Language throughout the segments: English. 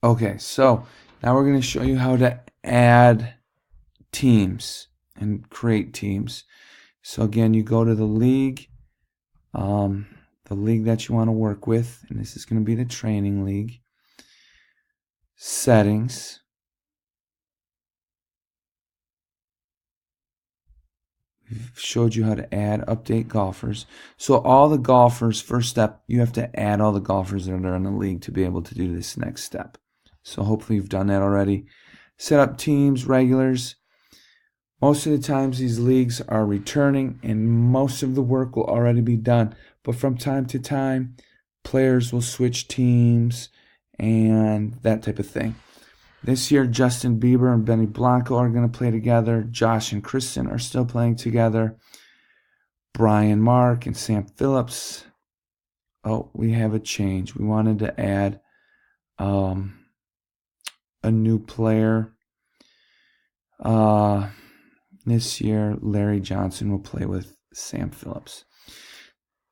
Okay, so now we're going to show you how to add teams and create teams. So again, you go to um, the league that you want to work with, and this is going to be the training league. Settings. We've showed you how to add, update golfers. So all the golfers, first step, you have to add all the golfers that are in the league to be able to do this next step. So hopefully you've done that already. Set up teams, regulars. Most of the times these leagues are returning and most of the work will already be done. But from time to time, players will switch teams and that type of thing. This year, Justin Bieber and Benny Blanco are going to play together. Josh and Kristen are still playing together. Brian Mark and Sam Phillips. Oh, we have a change. We wanted to add a new player. This year, Larry Johnson will play with Sam Phillips.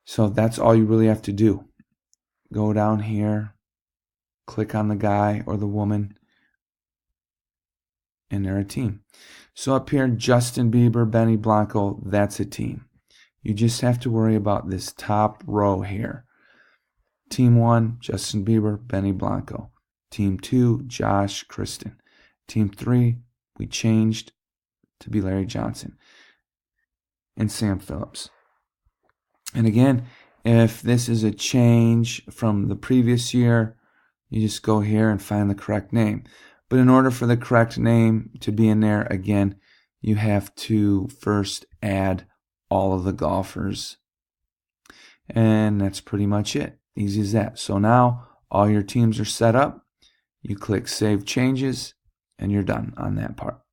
So that's all you really have to do. Go down here, click on the guy or the woman, and they're a team. So up here, Justin Bieber, Benny Blanco, that's a team. You just have to worry about this top row here. Team 1, Justin Bieber, Benny Blanco. Team 2, Josh, Kristen. Team 3, we changed to be Larry Johnson and Sam Phillips. And again, if this is a change from the previous year, you just go here and find the correct name. But in order for the correct name to be in there, again, you have to first add all of the golfers. And that's pretty much it. Easy as that. So now all your teams are set up. You click Save Changes, and you're done on that part.